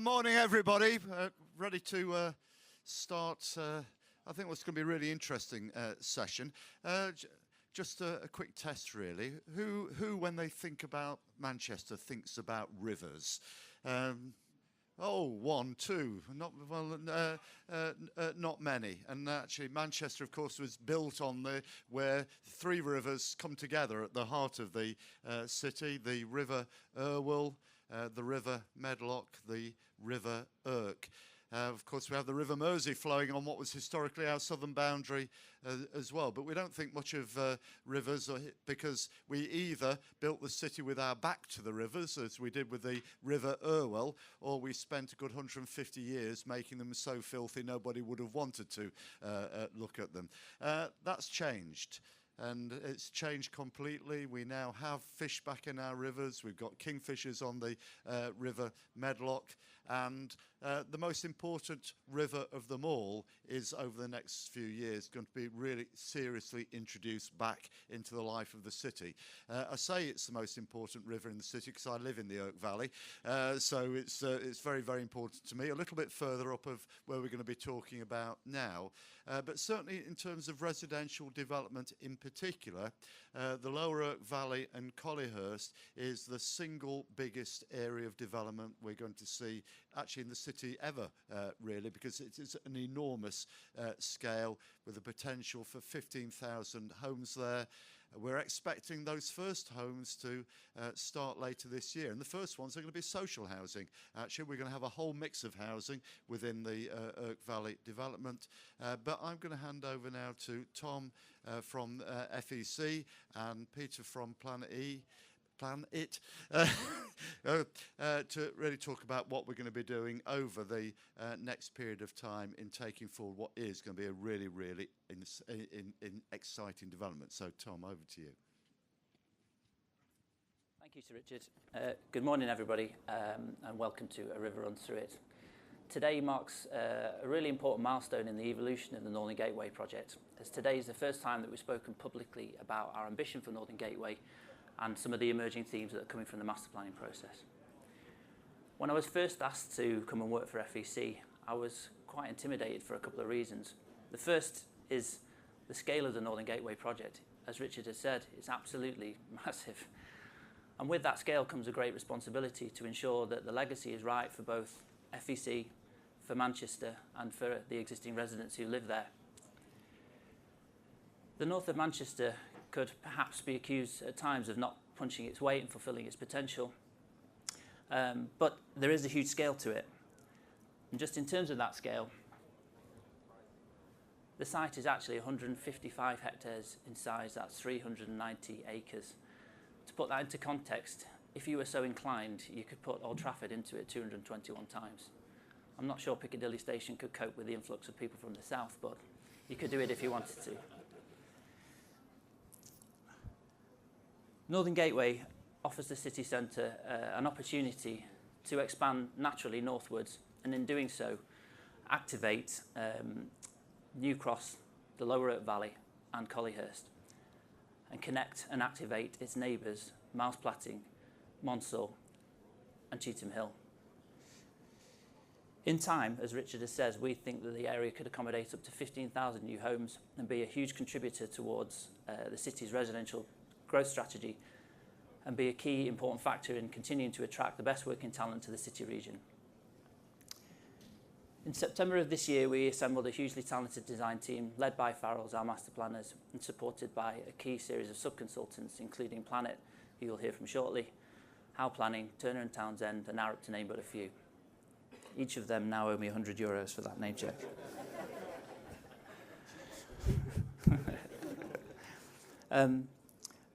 Morning, everybody. Ready to start, I think what's going to be a really interesting session. Just a quick test, really. Who, when they think about Manchester, thinks about rivers? One, two, not many. And actually, Manchester, of course, was built on where three rivers come together at the heart of the city: the River Irwell, the River Medlock, the River Irk. Of course, we have the River Mersey flowing on what was historically our southern boundary as well. But we don't think much of rivers because we either built the city with our back to the rivers, as we did with the River Irwell, or we spent a good 150 years making them so filthy nobody would have wanted to look at them. That's changed. And it's changed completely. We now have fish back in our rivers. We've got kingfishers on the River Medlock. And the most important river of them all is, over the next few years, going to be really seriously introduced back into the life of the city. I say it's the most important river in the city because I live in the Irk Valley. So it's very, very important to me. A little bit further up of where we're going to be talking about now. But certainly in terms of residential development in particular, the Lower Irk Valley and Collyhurst is the single biggest area of development we're going to see actually in the city ever, really, because it is an enormous scale with the potential for 15,000 homes there. We're expecting those first homes to start later this year. And the first ones are going to be social housing. Actually, we're going to have a whole mix of housing within the Irk Valley development. But I'm going to hand over now to Tom from FEC and Peter from Plan It, to really talk about what we're going to be doing over the next period of time in taking forward what is going to be a really, really exciting development. So, Tom, over to you. Thank you, Sir Richard. Good morning, everybody, and welcome to A River Runs Through It. Today marks a really important milestone in the evolution of the Northern Gateway project, as today is the first time that we've spoken publicly about our ambition for Northern Gateway and some of the emerging themes that are coming from the master planning process. When I was first asked to come and work for FEC, I was quite intimidated for a couple of reasons. The first is the scale of the Northern Gateway project. As Richard has said, it's absolutely massive. And with that scale comes a great responsibility to ensure that the legacy is right for both FEC, for Manchester, and for the existing residents who live there. The north of Manchester could perhaps be accused at times of not punching its weight and fulfilling its potential. But there is a huge scale to it. And just in terms of that scale, the site is actually 155 hectares in size. That's 390 acres. To put that into context, if you were so inclined, you could put Old Trafford into it 221 times. I'm not sure Piccadilly Station could cope with the influx of people from the south, but you could do it if you wanted to. Northern Gateway offers the city centre an opportunity to expand naturally northwards, and in doing so, activate New Cross, the Lower Irk Valley and Collyhurst, and connect and activate its neighbours, Miles Platting, Monsall and Cheetham Hill. In time, as Richard has said, we think that the area could accommodate up to 15,000 new homes and be a huge contributor towards the city's residential growth strategy and be a key important factor in continuing to attract the best working talent to the city region. In September of this year, we assembled a hugely talented design team led by Farrell's, our master planners, and supported by a key series of sub-consultants, including Planet, who you'll hear from shortly, Howe Planning, Turner and Townsend, and Arup, to name but a few. Each of them now owe me €100 for that name check.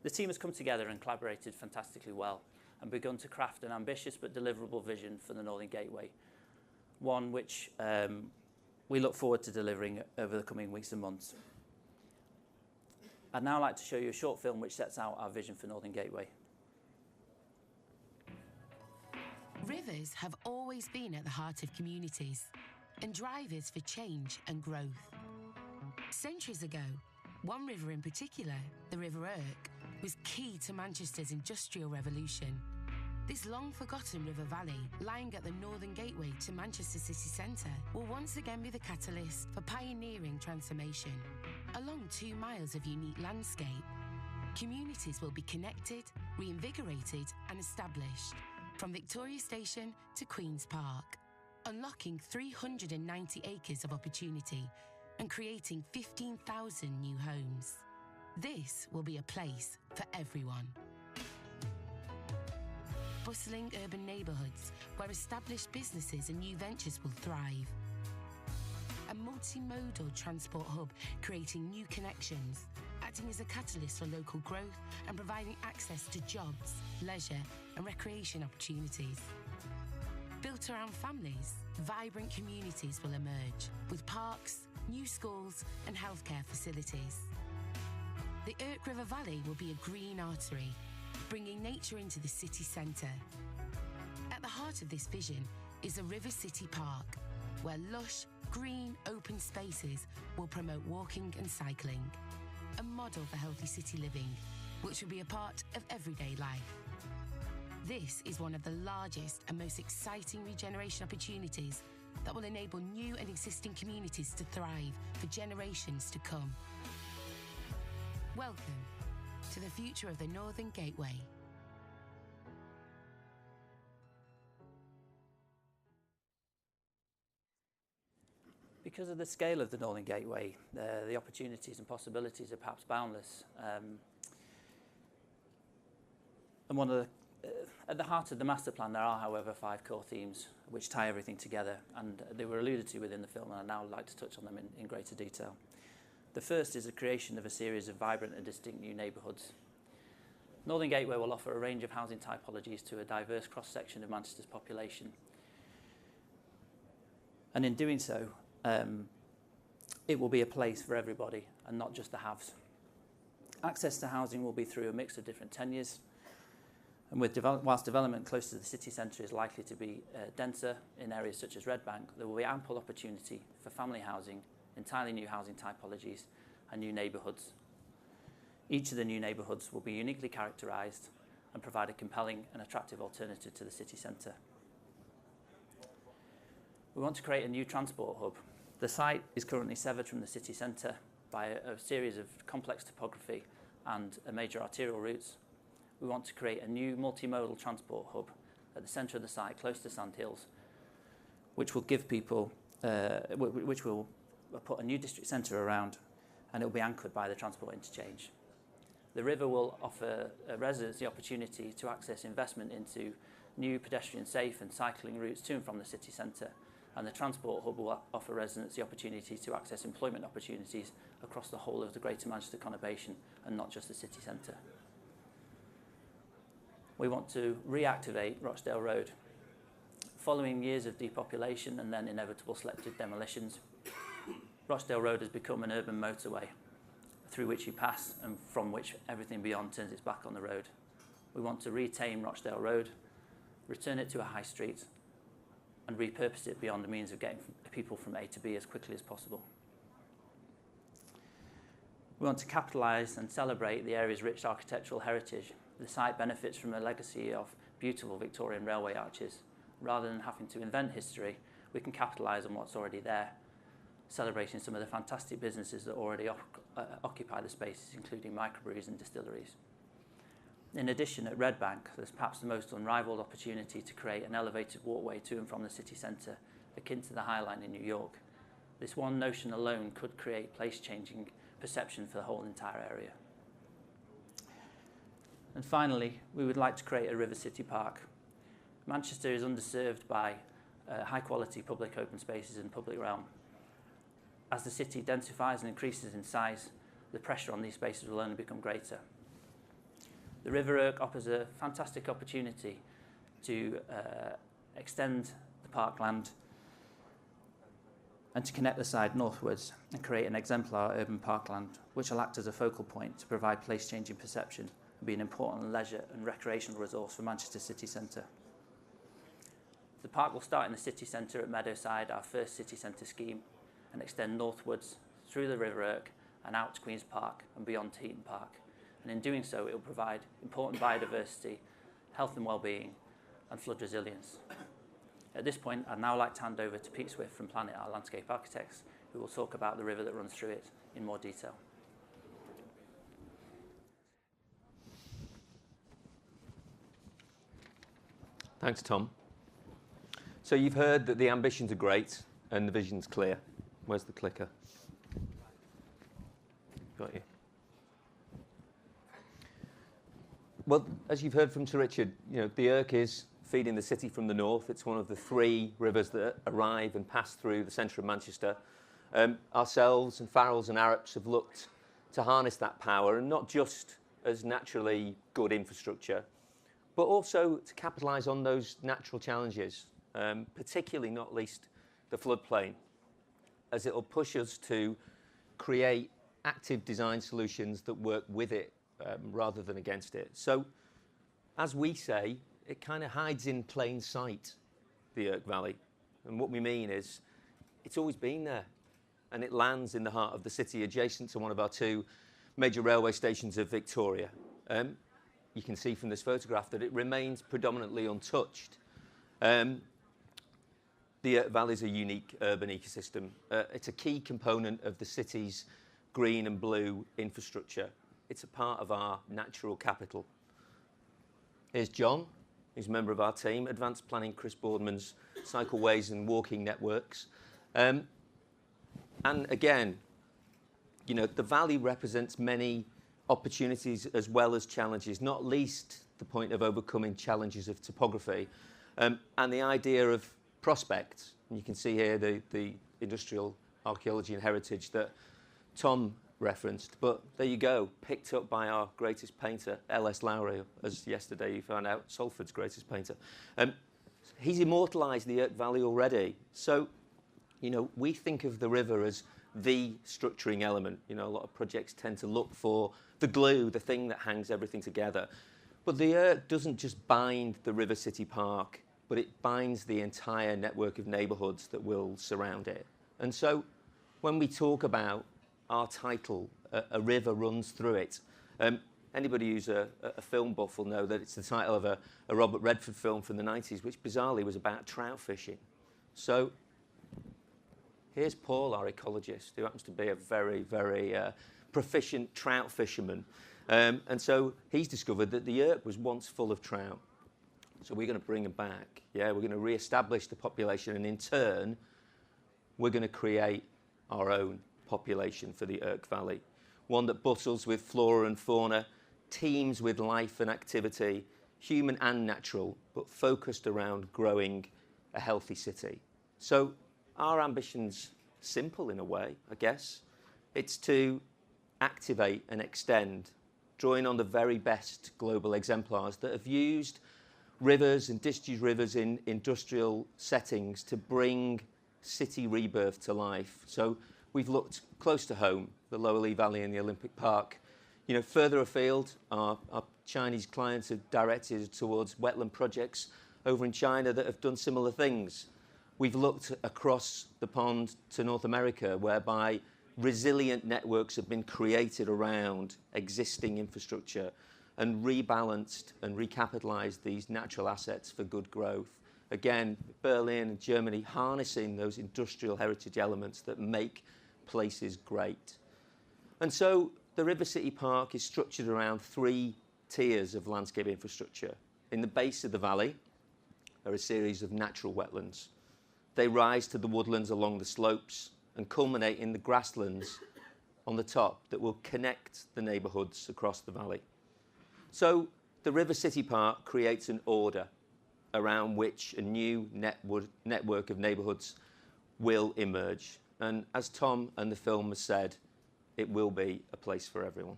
The team has come together and collaborated fantastically well and begun to craft an ambitious but deliverable vision for the Northern Gateway, one which we look forward to delivering over the coming weeks and months. I'd now like to show you a short film which sets out our vision for Northern Gateway. Rivers have always been at the heart of communities and drivers for change and growth. Centuries ago, one river in particular, the River Irk, was key to Manchester's industrial revolution. This long-forgotten river valley, lying at the northern gateway to Manchester city centre, will once again be the catalyst for pioneering transformation. Along 2 miles of unique landscape, communities will be connected, reinvigorated and established, from Victoria Station to Queen's Park, unlocking 390 acres of opportunity and creating 15,000 new homes. This will be a place for everyone. Bustling urban neighbourhoods where established businesses and new ventures will thrive. A multimodal transport hub creating new connections, acting as a catalyst for local growth and providing access to jobs, leisure and recreation opportunities. Built around families, vibrant communities will emerge with parks, new schools and healthcare facilities. The Irk River Valley will be a green artery, bringing nature into the city centre. At the heart of this vision is a River City Park, where lush, green, open spaces will promote walking and cycling, a model for healthy city living, which will be a part of everyday life. This is one of the largest and most exciting regeneration opportunities that will enable new and existing communities to thrive for generations to come. Welcome to the future of the Northern Gateway. Because of the scale of the Northern Gateway, the opportunities and possibilities are perhaps boundless. And at the heart of the master plan, there are, however, 5 core themes which tie everything together, and they were alluded to within the film, and I'd now like to touch on them in greater detail. The first is the creation of a series of vibrant and distinct new neighbourhoods. Northern Gateway will offer a range of housing typologies to a diverse cross-section of Manchester's population. And in doing so, it will be a place for everybody and not just the haves. Access to housing will be through a mix of different tenures, and whilst development close to the city centre is likely to be denser in areas such as Red Bank, there will be ample opportunity for family housing, entirely new housing typologies and new neighbourhoods. Each of the new neighbourhoods will be uniquely characterised and provide a compelling and attractive alternative to the city centre. We want to create a new transport hub. The site is currently severed from the city centre by a series of complex topography and major arterial routes. We want to create a new multimodal transport hub at the centre of the site, close to Sandhills, which will give people, which will put a new district centre around, and it will be anchored by the transport interchange. The river will offer residents the opportunity to access investment into new pedestrian safe and cycling routes to and from the city centre, and the transport hub will offer residents the opportunity to access employment opportunities across the whole of the Greater Manchester conurbation and not just the city centre. We want to reactivate Rossdale Road. Following years of depopulation and then inevitable selective demolitions, Rossdale Road has become an urban motorway through which you pass and from which everything beyond turns its back on the road. We want to retame Rossdale Road, return it to a high street and repurpose it beyond the means of getting people from A to B as quickly as possible. We want to capitalise and celebrate the area's rich architectural heritage. The site benefits from a legacy of beautiful Victorian railway arches. Rather than having to invent history, we can capitalise on what's already there, celebrating some of the fantastic businesses that already occupy the spaces, including microbreweries and distilleries. In addition, at Red Bank, there's perhaps the most unrivalled opportunity to create an elevated walkway to and from the city centre, akin to the High Line in New York. This one notion alone could create place-changing perception for the whole entire area. And finally, we would like to create a River City Park. Manchester is underserved by high-quality public open spaces and public realm. As the city densifies and increases in size, the pressure on these spaces will only become greater. The River Irk offers a fantastic opportunity to extend the parkland and to connect the side northwards and create an exemplar urban parkland which will act as a focal point to provide place-changing perception and be an important leisure and recreational resource for Manchester city centre. The park will start in the city centre at Meadowside, our first city centre scheme, and extend northwards through the River Irk and out to Queen's Park and beyond to Heaton Park. And in doing so, it will provide important biodiversity, health and well-being, and flood resilience. At this point, I'd now like to hand over to Pete Swift from Planet, our landscape architects, who will talk about the river that runs through it in more detail. Thanks, Tom. So you've heard that the ambitions are great and the vision's clear. Where's the clicker? Got you. Well, as you've heard from Sir Richard, the Irk is feeding the city from the north. It's one of the 3 rivers that arrive and pass through the centre of Manchester. Ourselves and Farrells and Arraps have looked to harness that power, and not just as naturally good infrastructure, but also to capitalise on those natural challenges, particularly not least the floodplain, as it will push us to create active design solutions that work with it rather than against it. So, as we say, it kind of hides in plain sight, the Irk Valley. And what we mean is it's always been there, and it lands in the heart of the city, adjacent to one of our 2 major railway stations of Victoria. You can see from this photograph that it remains predominantly untouched. The Irk Valley is a unique urban ecosystem. It's a key component of the city's green and blue infrastructure. It's a part of our natural capital. Here's John, who's a member of our team, Advanced Planning Chris Boardman's Cycleways and Walking Networks. And again, the valley represents many opportunities as well as challenges, not least the point of overcoming challenges of topography and the idea of prospect. And you can see here the industrial archaeology and heritage that Tom referenced, but there you go, picked up by our greatest painter, L.S. Lowry, as yesterday you found out, Salford's greatest painter. He's immortalised the Irk Valley already. So, we think of the river as the structuring element. A lot of projects tend to look for the glue, the thing that hangs everything together. But the Irk doesn't just bind the River City Park, but it binds the entire network of neighbourhoods that will surround it. And so when we talk about our title, A River Runs Through It, anybody who's a film buff will know that it's the title of a Robert Redford film from the 90s, which bizarrely was about trout fishing. So here's Paul, our ecologist, who happens to be a very, very proficient trout fisherman. And so he's discovered that the Irk was once full of trout. So we're going to bring them back. Yeah, we're going to re-establish the population, and in turn, we're going to create our own population for the Irk Valley. One that bustles with flora and fauna, teems with life and activity, human and natural, but focused around growing a healthy city. So our ambition's simple in a way, I guess. It's to activate and extend, drawing on the very best global exemplars that have used rivers and discharge rivers in industrial settings to bring city rebirth to life. So we've looked close to home, the Lower Lee Valley and the Olympic Park. Further afield, our Chinese clients have directed towards wetland projects over in China that have done similar things. We've looked across the pond to North America, whereby resilient networks have been created around existing infrastructure and rebalanced and recapitalised these natural assets for good growth. Again, Berlin and Germany harnessing those industrial heritage elements that make places great. And so the River City Park is structured around 3 tiers of landscape infrastructure. In the base of the valley are a series of natural wetlands. They rise to the woodlands along the slopes and culminate in the grasslands on the top that will connect the neighbourhoods across the valley. So the River City Park creates an order around which a new network of neighbourhoods will emerge. And as Tom and the film has said, it will be a place for everyone.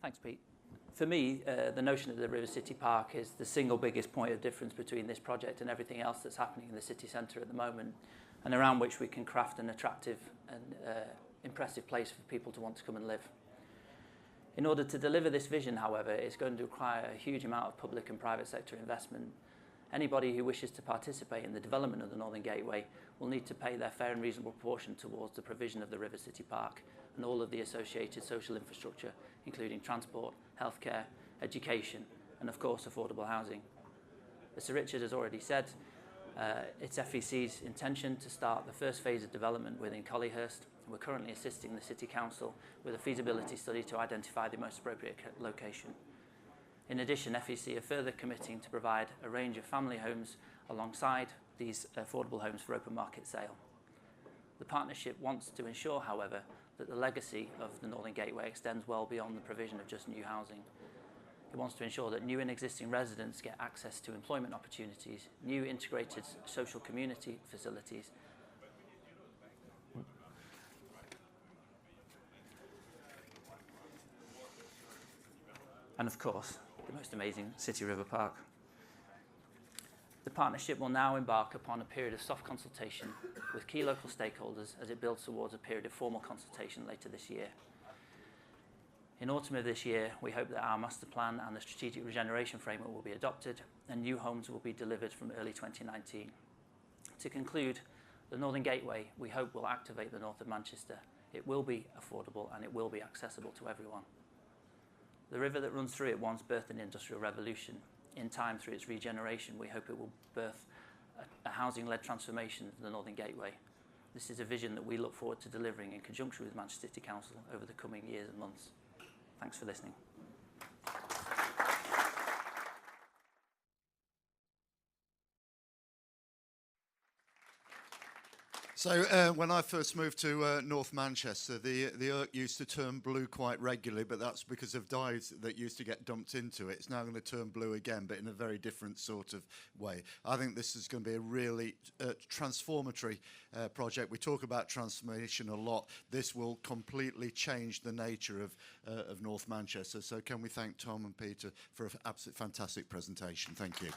Thanks, Pete. For me, the notion of the River City Park is the single biggest point of difference between this project and everything else that's happening in the city centre at the moment, and around which we can craft an attractive and impressive place for people to want to come and live. In order to deliver this vision, however, it's going to require a huge amount of public and private sector investment. Anybody who wishes to participate in the development of the Northern Gateway will need to pay their fair and reasonable proportion towards the provision of the River City Park and all of the associated social infrastructure including transport, healthcare, education, and of course affordable housing. As Sir Richard has already said, it's FEC's intention to start the first phase of development within Collyhurst. We're currently assisting the City Council with a feasibility study to identify the most appropriate location. In addition, FEC are further committing to provide a range of family homes alongside these affordable homes for open market sale. The partnership wants to ensure, however, that the legacy of the Northern Gateway extends well beyond the provision of just new housing. It wants to ensure that new and existing residents get access to employment opportunities, new integrated social community facilities, and of course, the most amazing City River Park. The partnership will now embark upon a period of soft consultation with key local stakeholders as it builds towards a period of formal consultation later this year. In autumn of this year, we hope that our master plan and the strategic regeneration framework will be adopted and new homes will be delivered from early 2019. To conclude, the Northern Gateway, we hope, will activate the north of Manchester. It will be affordable and it will be accessible to everyone. The river that runs through it once birthed an industrial revolution. In time, through its regeneration, we hope it will birth a housing-led transformation of the Northern Gateway. This is a vision that we look forward to delivering in conjunction with Manchester City Council over the coming years and months. Thanks for listening. So when I first moved to North Manchester, the Irk used to turn blue quite regularly, but that's because of dyes that used to get dumped into it. It's now going to turn blue again, but in a very different sort of way. I think this is going to be a really transformatory project. We talk about transformation a lot. This will completely change the nature of North Manchester. So can we thank Tom and Peter for an absolutely fantastic presentation. Thank you.